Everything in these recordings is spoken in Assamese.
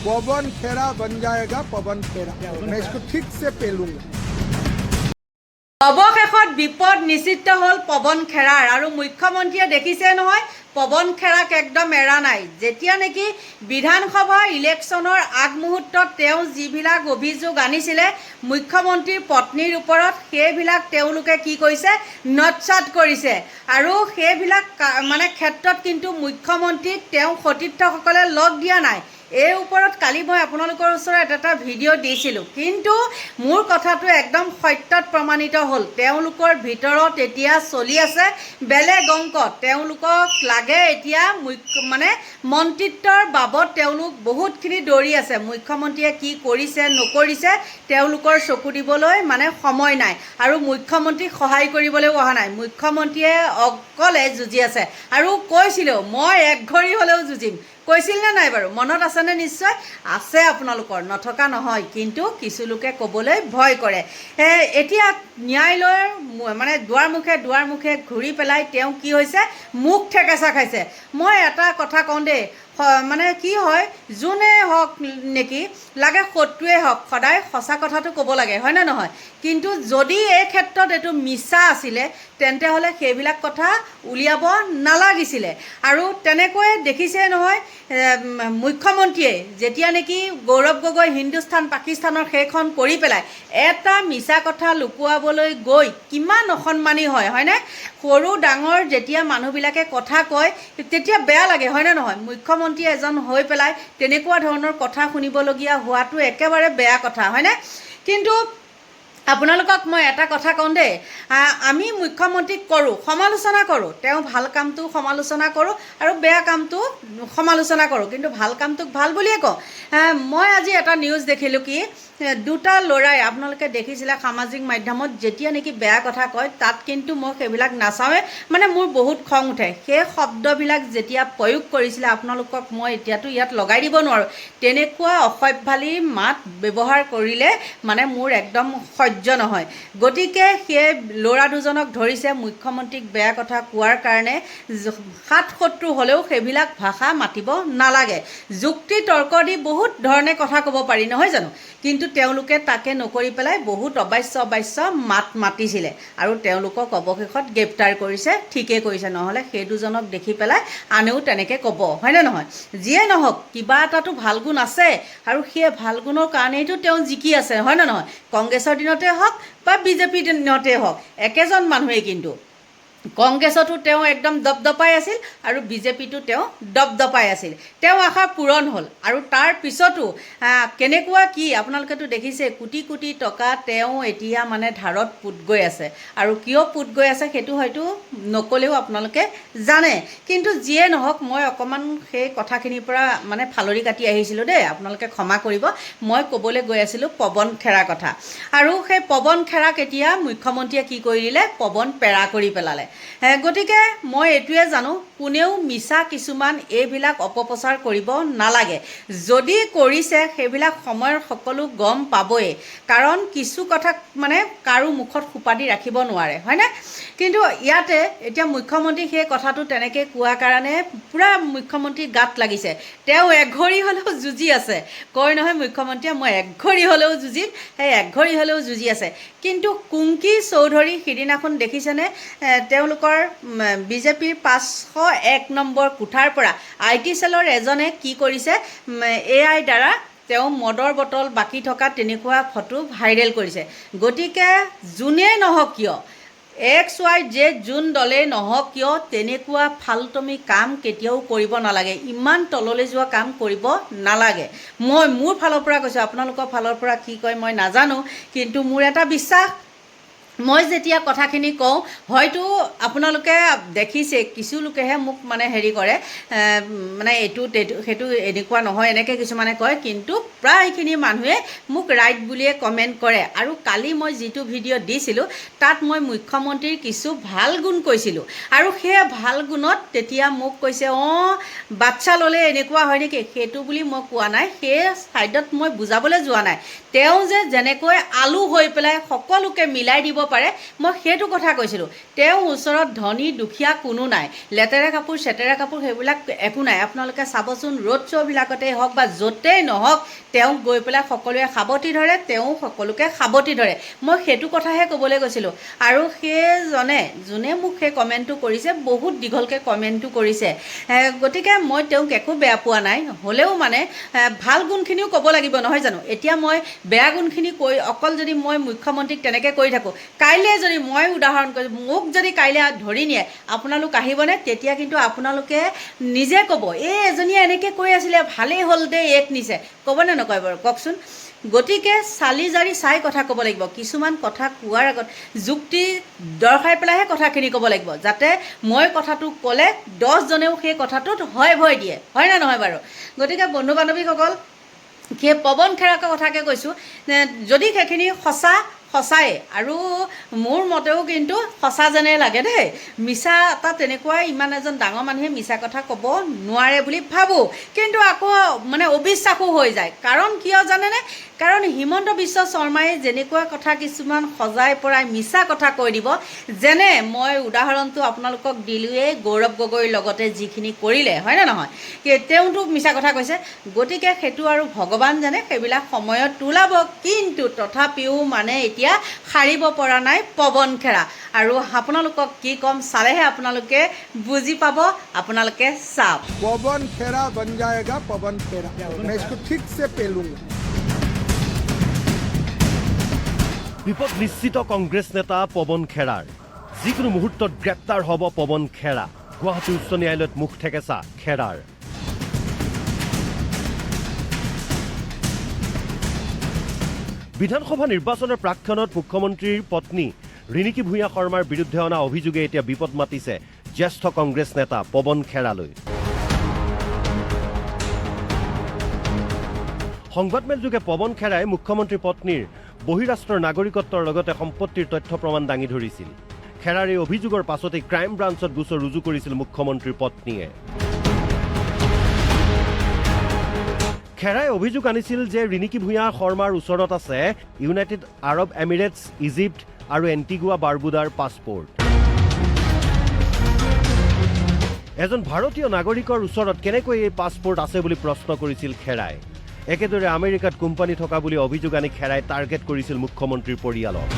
पवन खेरा बन जाएगा पवन खेरा। मैं इसको ठीक से पेलूंगा। অৱশেষত বিপদ নিশ্চিত হ'ল পৱন খেৰাৰ আৰু মুখ্যমন্ত্ৰীয়ে দেখিছে নহয় পৱন খেৰাক একদম এৰা নাই। যেতিয়া নেকি বিধানসভা ইলেকশ্যনৰ আগমুহূৰ্তত তেওঁ যিবিলাক অভিযোগ আনিছিলে মুখ্যমন্ত্ৰীৰ পত্নীৰ ওপৰত সেইবিলাক তেওঁলোকে কি কৰিছে নৎসাত কৰিছে আৰু সেইবিলাক মানে ক্ষেত্ৰত কিন্তু মুখ্যমন্ত্ৰীক তেওঁ সতীৰ্থসকলে লগ দিয়া নাই। এই ওপৰত কালি মই আপোনালোকৰ ওচৰত এটা ভিডিঅ' দিছিলোঁ, কিন্তু মোৰ কথাটো একদম সত্যত প্ৰমাণিত হ'ল। তেওঁলোকৰ ভিতৰত এতিয়া চলি আছে বেলেগ অংক। তেওঁলোকক লাগে এতিয়া মানে মন্ত্ৰিত্বৰ বাবদ তেওঁলোক বহুতখিনি দৌৰি আছে। মুখ্যমন্ত্ৰীয়ে কি কৰিছে নকৰিছে তেওঁলোকৰ চকু দিবলৈ মানে সময় নাই আৰু মুখ্যমন্ত্ৰীক সহায় কৰিবলৈও অহা নাই। মুখ্যমন্ত্ৰীয়ে অকলে যুঁজি আছে আৰু কৈছিলোঁ মই এক ঘড়ী হ'লেও যুঁজিম। কৈছিল নে নাই বাৰু? মনত আছেনে? নিশ্চয় আছে আপোনালোকৰ, নথকা নহয়। কিন্তু কিছু লোকে ক'বলৈ ভয় কৰে। এতিয়া ন্যায়ালয়ৰ মানে দুৱাৰ মুখে ঘূৰি পেলাই তেওঁ কি হৈছে মুখ ঠেকেচা খাইছে। মই এটা কথা কওঁ দেই, মানে কি হয় যোনে হওক নেকি লাগে শত্ৰুৱে হওক সদায় সঁচা কথাটো ক'ব লাগে, হয়নে নহয়? কিন্তু যদি এই ক্ষেত্ৰত এইটো মিছা আছিলে তেন্তে হ'লে সেইবিলাক কথা উলিয়াব নালাগিছিলে। আৰু তেনেকৈ দেখিছে নহয় মুখ্যমন্ত্ৰীয়ে যেতিয়া নেকি গৌৰৱ গগৈ হিন্দুস্তান পাকিস্তানৰ সেইখন কৰি পেলাই এটা মিছা কথা লুকুৱাবলৈ গৈ কিমান অসন্মানী হয়, হয়নে? সৰু ডাঙৰ যেতিয়া মানুহবিলাকে কথা কয় তেতিয়া বেয়া লাগে, হয়নে নহয়? মুখ্যমন্ত্ৰী এজন হৈ পেলাই তেনেকুৱা ধৰণৰ কথা শুনিবলগীয়া হোৱাটো একেবাৰে বেয়া কথা, হয়নে? কিন্তু আপোনালোকক মই এটা কথা কওঁ দেই, আমি মুখ্যমন্ত্ৰীক সমালোচনা কৰোঁ, তেওঁ ভাল কামটো সমালোচনা কৰোঁ আৰু বেয়া কামটো সমালোচনা কৰোঁ, কিন্তু ভাল কামটোক ভাল বুলিয়ে কওঁ। মই আজি এটা নিউজ দেখিলোঁ কি দুটা ল'ৰাই আপোনালোকে দেখিছিলে সামাজিক মাধ্যমত যেতিয়া নেকি বেয়া কথা কয় তাত কিন্তু মই সেইবিলাক নাচাওঁৱে, মানে মোৰ বহুত খং উঠে। সেই শব্দবিলাক যেতিয়া প্ৰয়োগ কৰিছিলে আপোনালোকক মই এতিয়াতো ইয়াত লগাই দিব নোৱাৰোঁ। তেনেকুৱা অসভ্যালী মাত ব্যৱহাৰ কৰিলে মানে মোৰ একদম সহ্য নহয়। গতিকে সেই ল'ৰা দুজনক ধৰিছে মুখ্যমন্ত্ৰীক বেয়া কথা কোৱাৰ কাৰণে। সাত শত্ৰু হ'লেও সেইবিলাক ভাষা মাতিব নালাগে। যুক্তি তৰ্ক দি বহুত ধৰণে কথা ক'ব পাৰি, নহয় জানো? কিন্তু তেওঁলোকে তাকে নকৰি পেলাই বহুত অবাস্য মাত মাতিছিলে আৰু তেওঁলোকক অৱশেষত গ্ৰেপ্তাৰ কৰিছে। ঠিকেই কৰিছে, নহ'লে সেই দুজনক দেখি পেলাই আনেও তেনেকৈ ক'ব, হয়নে নহয়? যিয়ে নহওক কিবা এটাতো ভাল গুণ আছে আৰু সেই ভাল গুণৰ কাৰণেইতো তেওঁ জিকি আছে, হয়নে নহয়? কংগ্ৰেছৰ দিনতে হওক বা বিজেপিৰ দিনতে হওক একেজন মানুহেই। কিন্তু কংগ্ৰেছতো তেওঁ একদম দপদপাই আছিল আৰু বিজেপিটো তেওঁ দপদপাই আছিল। তেওঁ আশা পূৰণ হ'ল আৰু তাৰ পিছতো কেনেকুৱা কি আপোনালোকেতো দেখিছে কোটি কোটি টকা তেওঁ এতিয়া মানে ধাৰত পোত গৈ আছে। আৰু কিয় পোত গৈ আছে সেইটো হয়তো নক'লেও আপোনালোকে জানে। কিন্তু যিয়ে নহওক মই অকণমান সেই কথাখিনিৰ পৰা মানে ফালৰি কাটি আহিছিলোঁ দেই, আপোনালোকে ক্ষমা কৰিব। মই ক'বলৈ গৈ আছিলোঁ পৱন খেৰাৰ কথা। আৰু সেই পৱন খেৰাক এতিয়া মুখ্যমন্ত্ৰীয়ে কি কৰি দিলে, পৱন পেৰা কৰি পেলালে। গতিকে মই এইটোৱে জানো কোনেও মিছা কিছুমান এইবিলাক অপপ্ৰচাৰ কৰিব নালাগে। যদি কৰিছে সেইবিলাক সময়ৰ সকলো গম পাবই, কাৰণ কিছু কথা মানে কাৰো মুখত সোপা দি ৰাখিব নোৱাৰে, হয়নে? কিন্তু ইয়াতে এতিয়া মুখ্যমন্ত্ৰী সেই কথাটো তেনেকৈ কোৱাৰ কাৰণে পূৰা মুখ্যমন্ত্ৰীৰ গাত লাগিছে। তেওঁ এঘড়ী হ'লেও যুঁজি আছে, কয় নহয় মুখ্যমন্ত্ৰীয়ে মই এঘড়ী হ'লেও যুঁজিম, সেই এঘড়ী হ'লেও যুঁজি আছে। কিন্তু কুংকি চৌধুৰী সিদিনাখন দেখিছেনে তেওঁলোকৰ বিজেপিৰ 501 নম্বৰ কোঠাৰ পৰা IT চেলৰ এজনে কি কৰিছে, AI দ্বাৰা তেওঁ মদৰ বটল বাকি থকা তেনেকুৱা ফটো ভাইৰেল কৰিছে। গতিকে যোনেই নহওক কিয় XYZ যোন দলেই নহওক কিয় তেনেকুৱা ফালতুমি কাম কেতিয়াও কৰিব নালাগে। ইমান তললৈ যোৱা কাম কৰিব নালাগে। মই মোৰ ফালৰ পৰা কৈছোঁ, আপোনালোকৰ ফালৰ পৰা কি কয় মই নাজানো, কিন্তু মোৰ এটা বিশ্বাস মই যেতিয়া কথাখিনি কওঁ হয়তো আপোনালোকে দেখিছে কিছু লোকেহে মোক মানে হেৰি কৰে, মানে এইটো সেইটো এনেকুৱা নহয় এনেকৈ কিছুমানে কয়, কিন্তু প্ৰায়খিনি মানুহে মোক ৰাইট বুলিয়ে কমেণ্ট কৰে আৰু কালি মই যিটো ভিডিঅ' দিছিলোঁ তাত মই মুখ্যমন্ত্ৰীৰ কিছু ভাল গুণ কৈছিলোঁ আৰু সেই ভাল গুণত তেতিয়া মোক কৈছে বাচ্চা ল'লে এনেকুৱা হয় নেকি সেইটো বুলি মই কোৱা নাই সেই ছাইডত মই বুজাবলৈ যোৱা নাই তেওঁ যে যেনেকৈ আলু হৈ পেলাই সকলোকে মিলাই দিব পাৰে মই সেইটো কথা কৈছিলোঁ তেওঁ ওচৰত ধনী দুখীয়া কোনো নাই লেতেৰা কাপোৰ চেতেৰা কাপোৰ সেইবিলাক একো নাই আপোনালোকে চাবচোন ৰোড শ্ব'বিলাকতেই হওক বা য'তেই নহওক তেওঁক গৈ পেলাই সকলোৱে সাৱটি ধৰে তেওঁ সকলোকে সাৱটি ধৰে মই সেইটো কথাহে ক'বলৈ গৈছিলোঁ আৰু সেইজনে যোনে মোক সেই কমেণ্টটো কৰিছে বহুত দীঘলকৈ কমেণ্টটো কৰিছে গতিকে মই তেওঁক একো বেয়া পোৱা নাই হ'লেও মানে ভাল গুণখিনিও ক'ব লাগিব নহয় জানো এতিয়া মই বেয়া গুণখিনি কৈ অকল যদি মই মুখ্যমন্ত্ৰীক তেনেকৈ কৰি থাকোঁ কাইলৈ যদি মই উদাহৰণ কৰি মোক যদি কাইলৈ ধৰি নিয়ে আপোনালোক আহিবনে তেতিয়া কিন্তু আপোনালোকে নিজে ক'ব এজনীয়ে এনেকৈ কৈ আছিলে ভালেই হ'ল দেই এক নিছে ক'বনে নকয় বাৰু কওকচোন গতিকে চালি জাৰি চাই কথা ক'ব লাগিব কিছুমান কথা কোৱাৰ আগত যুক্তি দৰ্শাই পেলাইহে কথাখিনি ক'ব লাগিব যাতে মই কথাটো ক'লে 10জনেও সেই কথাটোত ভয় দিয়ে হয় নে নহয় বাৰু গতিকে বন্ধু বান্ধৱীসকল সেই পৱন খেৰাকৰ কথাকে কৈছোঁ যদি সেইখিনি সঁচাই আৰু মোৰ মতেও কিন্তু সঁচা যেনে লাগে দেই মিছা এটা তেনেকুৱা ইমান এজন ডাঙৰ মানুহে মিছা কথা ক'ব নোৱাৰে বুলি ভাবোঁ কিন্তু আকৌ মানে অবিশ্বাসো হৈ যায় কাৰণ কিয় জানেনে কাৰণ হিমন্ত বিশ্ব শৰ্মাই যেনেকুৱা কথা কিছুমান সজাই পৰাই মিছা কথা কৈ দিব যেনে মই উদাহৰণটো আপোনালোকক দিলোঁৱেই গৌৰৱ গগৈৰ লগতে যিখিনি কৰিলে হয়নে নহয় তেওঁতো মিছা কথা কৈছে গতিকে সেইটো আৰু ভগৱান জানে সেইবিলাক সময়ত ওলাব কিন্তু তথাপিও মানে এতিয়া সাৰিব পৰা নাই পৱন খেৰা আৰু আপোনালোকক কি ক'ম চালেহে আপোনালোকে বুজি পাব আপোনালোকে চাওক पवन खेरा बन जाएगा पवन खेरा मैं इसको ठीक से पेलूंगा বিপদ নিশ্চিত কংগ্ৰেছ নেতা পৱন খেৰাৰ যিকোনো মুহূৰ্তত গ্ৰেপ্তাৰ হ'ব পৱন খেৰা গুৱাহাটী উচ্চ ন্যায়ালয়ত মুখ ঠেকেচা খেৰাৰ বিধানসভা নিৰ্বাচনৰ প্ৰাক্ষণত মুখ্যমন্ত্ৰীৰ পত্নী ৰিণিকী ভূঞা শৰ্মাৰ বিৰুদ্ধে অনা অভিযোগে এতিয়া বিপদ মাতিছে জ্যেষ্ঠ কংগ্ৰেছ নেতা পৱন খেৰালৈ সংবাদমেলযোগে পৱন খেৰাই মুখ্যমন্ত্ৰী পত্নীৰ বহিৰাষ্ট্ৰৰ নাগৰিকত্বৰ লগতে সম্পত্তিৰ তথ্য প্ৰমাণ দাঙি ধৰিছিল খেৰাৰ এই অভিযোগৰ পাছতে ক্ৰাইম ব্ৰাঞ্চত গোচৰ ৰুজু কৰিছিল মুখ্যমন্ত্ৰীৰ পত্নীয়ে খেৰাই অভিযোগ আনিছিল যে ৰিণিকী ভূঞা শৰ্মাৰ ওচৰত আছে ইউনাইটেড আৰব এমিৰেটছ ইজিপ্ত আৰু এণ্টিগুৱা বাৰ্বুদাৰ পাছপৰ্ট এজন ভাৰতীয় নাগৰিকৰ ওচৰত কেনেকৈ এই পাছপৰ্ট আছে বুলি প্ৰশ্ন কৰিছিল খেৰাই একেদৰে আমেৰিকাত কোম্পানী থকা বুলি অভিযোগ আনি খেৰাই টাৰ্গেট কৰিছিল মুখ্যমন্ত্ৰীৰ পৰিয়ালক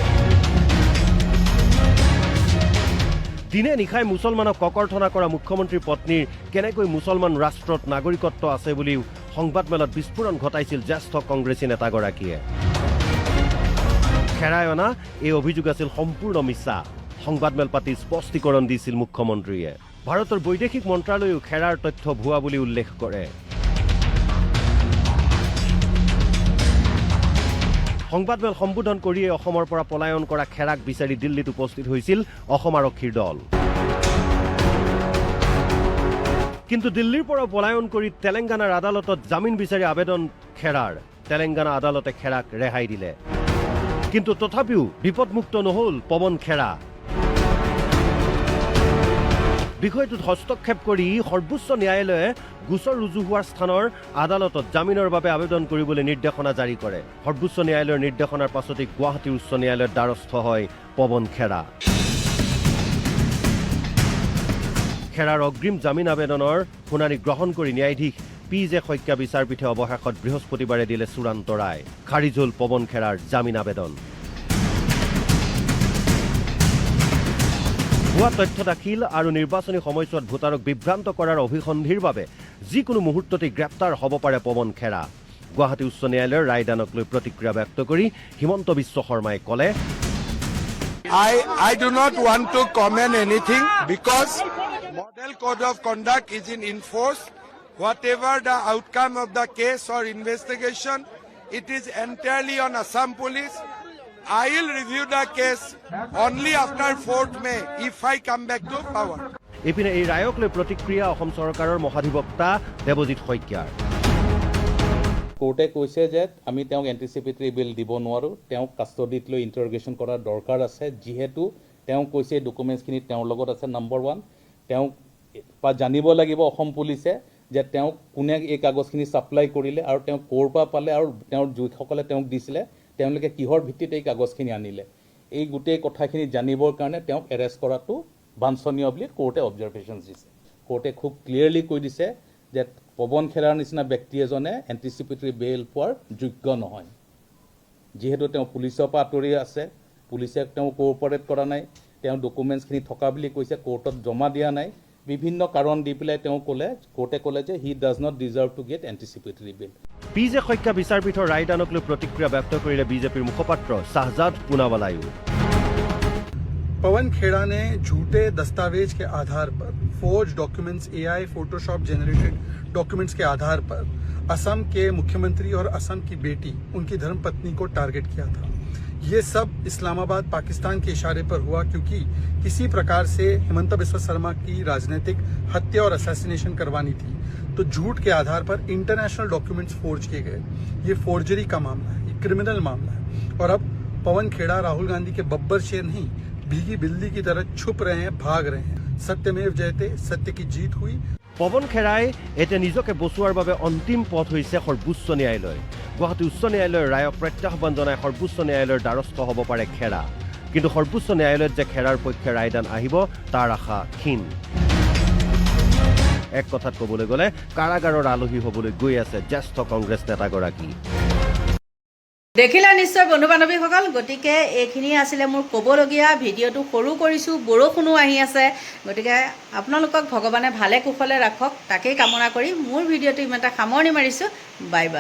দিনে নিশাই মুছলমানক ককৰ্থনা কৰা মুখ্যমন্ত্ৰীৰ পত্নীৰ কেনেকৈ মুছলমান ৰাষ্ট্ৰত নাগৰিকত্ব আছে বুলিও সংবাদমেলত বিস্ফোৰণ ঘটাইছিল জ্যেষ্ঠ কংগ্ৰেছী নেতাগৰাকীয়ে খেৰাই অনা এই অভিযোগ আছিল সম্পূৰ্ণ মিছা সংবাদমেল পাতি স্পষ্টীকৰণ দিছিল মুখ্যমন্ত্ৰীয়ে ভাৰতৰ বৈদেশিক মন্ত্ৰালয়েও খেৰাৰ তথ্য ভুৱা বুলি উল্লেখ কৰে সংবাদমেল সম্বোধন কৰিয়ে অসমৰ পৰা পলায়ন কৰা খেৰাক বিচাৰি দিল্লীত উপস্থিত হৈছিল অসম আৰক্ষীৰ দল কিন্তু দিল্লীৰ পৰা পলায়ন কৰি তেলেংগানাৰ আদালতত জামিন বিচাৰি আবেদন খেৰাৰ তেলেংগানা আদালতে খেৰাক ৰেহাই দিলে কিন্তু তথাপিও বিপদমুক্ত নহল পৱন খেৰা বিষয়টোত হস্তক্ষেপ কৰি সৰ্বোচ্চ ন্যায়ালয়ে গোচৰ ৰুজু হোৱাৰ স্থানৰ আদালতত জামিনৰ বাবে আবেদন কৰিবলৈ নিৰ্দেশনা জাৰি কৰে সৰ্বোচ্চ ন্যায়ালয়ৰ নিৰ্দেশনাৰ পাছতে গুৱাহাটী উচ্চ ন্যায়ালয়ৰ দ্বাৰস্থ হয় পৱন খেৰা খেৰাৰ অগ্ৰিম জামিন আবেদনৰ শুনানি গ্ৰহণ কৰি ন্যায়াধীশ PJ শইকীয়া বিচাৰপীঠে অৱশেষত বৃহস্পতিবাৰে দিলে চূড়ান্ত ৰায় খাৰিজ হ'ল পৱন খেৰাৰ জামিন আবেদন ভুৱা তথ্য দাখিল আৰু নিৰ্বাচনী সময়ছোৱাত ভোটাৰক বিভ্ৰান্ত কৰাৰ অভিসন্ধিৰ বাবে যিকোনো মুহূৰ্ততে গ্ৰেপ্তাৰ হ'ব পাৰে পৱন খেৰা গুৱাহাটী উচ্চ ন্যায়ালয়ৰ ৰায়দানক লৈ প্ৰতিক্ৰিয়া ব্যক্ত কৰি হিমন্ত বিশ্ব শৰ্মাই ক'লে I do not want to comment anything because model code of conduct is in force. Whatever the outcome of the case or investigation, it is entirely on Assam Police. I will review the case only after 4th May if I come back to power. ইপিনে এই ৰায়ক লৈ প্ৰতিক্ৰিয়া অসম চৰকাৰৰ মহাধিবক্তা দেৱজিৎ শইকীয়াৰ কোৰ্টে কৈছে যে আমি তেওঁক এণ্টিচিপেটৰী বেইল দিব নোৱাৰোঁ, তেওঁক কাষ্টডিত লৈ ইণ্টাৰগেশ্যন কৰাৰ দৰকাৰ আছে, যিহেতু তেওঁ কৈছে এই ডকুমেণ্টছখিনি তেওঁৰ লগত আছে। নম্বৰ 1, তেওঁক জানিব লাগিব অসম পুলিচে যে তেওঁক কোনে এই কাগজখিনি ছাপ্লাই কৰিলে আৰু তেওঁ ক'ৰ পৰা পালে আৰু তেওঁৰ যিসকলে তেওঁক দিছিলে তেওঁলোকে কিহৰ ভিত্তিত এই কাগজখিনি আনিলে। এই গোটেই কথাখিনি জানিবৰ কাৰণে তেওঁক এৰেষ্ট কৰাটো বাঞ্ছনীয় বুলি কোৰ্টে অবজাৰভেশ্যন দিছে। কোৰ্টে খুব ক্লিয়াৰলি কৈ দিছে যে পৱন খেৰাৰ নিচিনা ব্যক্তি এজনে এণ্টিচিপেটৰী বেইল পোৱাৰ যোগ্য নহয়, যিহেতু তেওঁ পুলিচৰ পৰা আঁতৰি আছে, পুলিচে তেওঁ কোঅপাৰেট কৰা নাই, তেওঁ ডকুমেণ্টছখিনি থকা বুলি কৈছে, কোৰ্টত জমা দিয়া নাই, বিভিন্ন কাৰণ দি পেলাই তেওঁ কোৰ্টে ক'লে যে he does not deserve to get anticipatory bail. P J Saikia বিচাৰপীঠৰ ৰায়দানক লৈ প্ৰতিক্ৰিয়া ব্যক্ত কৰিলে বিজেপিৰ মুখপাত্ৰ শাহজাদ পুনাৱালায়ো। पवन खेड़ा ने झूठे दस्तावेज के आधार पर, forge documents, AI Photoshop generated documents के आधार पर असम के मुख्यमंत्री और असम की बेटी, उनकी धर्मपत्नी को टारगेट किया था। ये सब इस्लामाबाद पाकिस्तान के इशारे पर हुआ, क्योंकि किसी प्रकार से हिमंता बिस्वा शर्मा की राजनीतिक हत्या और असैसिनेशन करवानी थी, तो झूठ के आधार पर इंटरनेशनल डॉक्यूमेंट्स फोर्ज किए गए। ये फोर्जरी का मामला है, ये क्रिमिनल मामला है, और अब पवन खेड़ा राहुल गांधी के बब्बर शेर नहीं, भीगी बिल्ली की तरह छुप रहे हैं, भाग रहे हैं। सत्यमेव जयते, सत्य की जीत हुई। পৱন খেৰাই এতিয়া নিজকে বচোৱাৰ বাবে অন্তিম পথ হৈছে সৰ্বোচ্চ ন্যায়ালয়। গুৱাহাটী উচ্চ ন্যায়ালয়ৰ ৰায়ক প্ৰত্যাহ্বান জনাই সৰ্বোচ্চ ন্যায়ালয়ৰ দ্বাৰস্থ হ'ব পাৰে খেৰা, কিন্তু সৰ্বোচ্চ ন্যায়ালয়ত যে খেৰাৰ পক্ষে ৰায়দান আহিব তাৰ আশা ক্ষীণ। এক কথাত ক'বলৈ গ'লে কাৰাগাৰৰ আলহী হ'বলৈ গৈ আছে জ্যেষ্ঠ কংগ্ৰেছ নেতাগৰাকী। দেখিলে নিশ্চয় বন্ধু বান্ধৱীসকল, গতিকে এইখিনি আছিলে মোৰ ক'বলগীয়া। ভিডিঅ'টো সৰু কৰিছোঁ, বৰষুণো আহি আছে, গতিকে আপোনালোকক ভগৱানে ভালে কুশলে ৰাখক তাকেই কামনা কৰি মোৰ ভিডিঅ'টো ইমানটা সামৰণি মাৰিছোঁ। Bye bye.